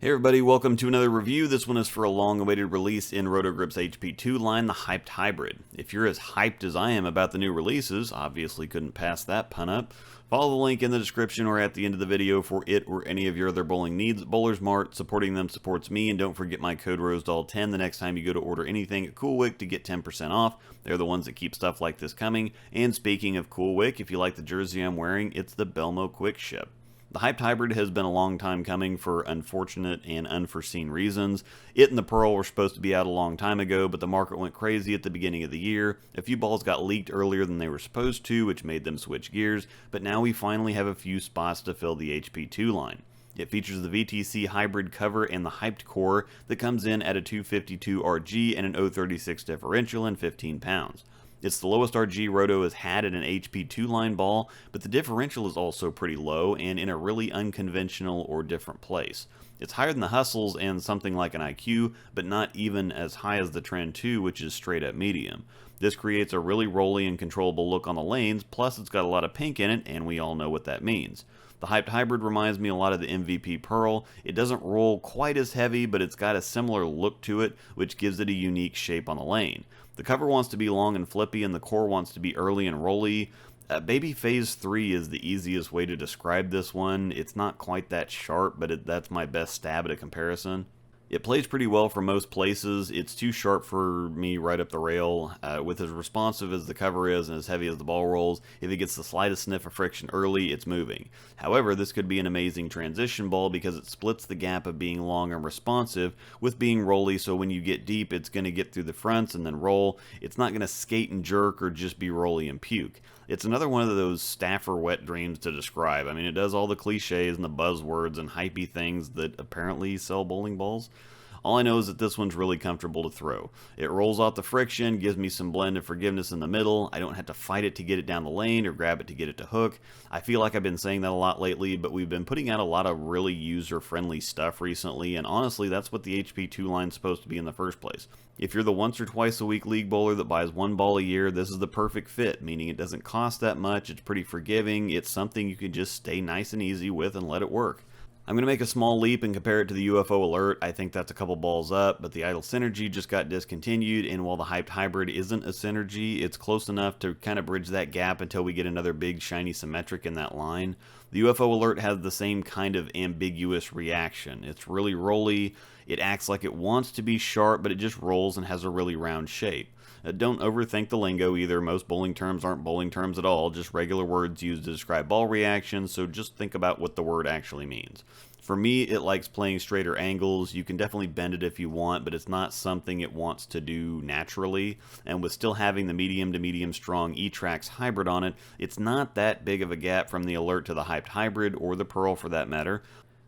Hey everybody, welcome to another review. This one is for a long-awaited release in Roto Grip's HP2 line, the Hyped Hybrid. If you're as hyped as I am about the new releases, obviously couldn't pass that pun up, follow the link in the description or at the end of the video for it or any of your other bowling needs. Bowlers Mart, supporting them supports me, and don't forget my code Rosdahl10 the next time you go to order anything at CoolWick to get 10% off. They're the ones that keep stuff like this coming. And speaking of CoolWick, if you like the jersey I'm wearing, it's the Belmo Quick Ship. The Hyped Hybrid has been a long time coming for unfortunate and unforeseen reasons. It and the Pearl were supposed to be out a long time ago, but the market went crazy at the beginning of the year. A few balls got leaked earlier than they were supposed to, which made them switch gears, but now we finally have a few spots to fill the HP2 line. It features the VTC hybrid cover and the hyped core that comes in at a 252 RG and an 036 differential and 15 pounds. It's the lowest RG Roto has had in an HP2 line ball, but the differential is also pretty low and in a really unconventional or different place. It's higher than the Hustles and something like an IQ, but not even as high as the Trend 2, which is straight up medium. This creates a really rolly and controllable look on the lanes, plus it's got a lot of pink in it, and we all know what that means. The Hyped Hybrid reminds me a lot of the MVP Pearl. It doesn't roll quite as heavy, but it's got a similar look to it, which gives it a unique shape on the lane. The cover wants to be long and flippy, and the core wants to be early and rolly. Baby Phase 3 is the easiest way to describe this one. It's not quite that sharp, but that's my best stab at a comparison. It plays pretty well for most places. It's too sharp for me right up the rail. With as responsive as the cover is and as heavy as the ball rolls, if it gets the slightest sniff of friction early, it's moving. However, this could be an amazing transition ball because it splits the gap of being long and responsive with being rolly, so when you get deep, it's going to get through the fronts and then roll. It's not going to skate and jerk or just be rolly and puke. It's another one of those staffer wet dreams to describe. I mean, it does all the cliches and the buzzwords and hypey things that apparently sell bowling balls. All I know is that this one's really comfortable to throw. It rolls off the friction, gives me some blend of forgiveness in the middle. I don't have to fight it to get it down the lane or grab it to get it to hook. I feel like I've been saying that a lot lately, but we've been putting out a lot of really user-friendly stuff recently, and honestly, that's what the HP2 line's supposed to be in the first place. If you're the once or twice a week league bowler that buys one ball a year, this is the perfect fit, meaning it doesn't cost that much, it's pretty forgiving, it's something you can just stay nice and easy with and let it work. I'm going to make a small leap and compare it to the UFO Alert. I think that's a couple balls up, but the Idle Synergy just got discontinued, and while the Hyped Hybrid isn't a Synergy, it's close enough to kind of bridge that gap until we get another big shiny symmetric in that line. The UFO Alert has the same kind of ambiguous reaction. It's really rolly, it acts like it wants to be sharp, but it just rolls and has a really round shape. Don't overthink the lingo either. Most bowling terms aren't bowling terms at all, just regular words used to describe ball reactions, so just think about what the word actually means. For me, it likes playing straighter angles. You can definitely bend it if you want, but it's not something it wants to do naturally, and with still having the medium to medium strong E-Trax hybrid on it, it's not that big of a gap from the Alert to the Hyped Hybrid, or the Pearl for that matter.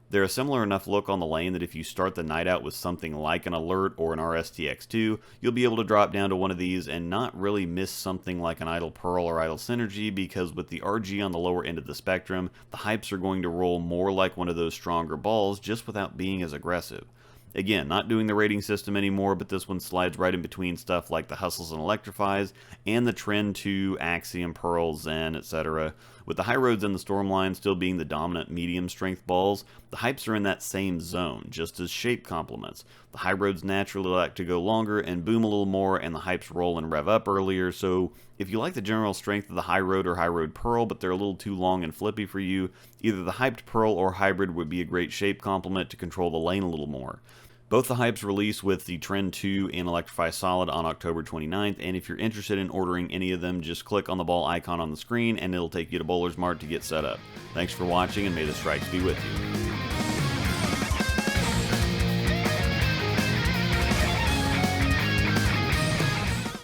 They're a similar enough look on the lane that if you start the night out with something like an Alert or an RSTX2, you'll be able to drop down to one of these and not really miss something like an Idle Pearl or Idle Synergy, because with the RG on the lower end of the spectrum, the Hypes are going to roll more like one of those stronger balls just without being as aggressive. Again, not doing the rating system anymore, but this one slides right in between stuff like the Hustles and Electrifies and the Trend 2, Axiom, Pearl, Zen, etc. With the High Roads and the Stormline still being the dominant medium strength balls, the Hypes are in that same zone, just as shape complements. The High Roads naturally like to go longer and boom a little more, and the Hypes roll and rev up earlier, so if you like the general strength of the High Road or High Road Pearl, but they're a little too long and flippy for you, either the Hyped Pearl or Hybrid would be a great shape complement to control the lane a little more. Both the Hypes release with the Trend 2 and Electrify Solid on October 29th, and if you're interested in ordering any of them, just click on the ball icon on the screen and it'll take you to Bowlers Mart to get set up. Thanks for watching, and may the strikes be with you.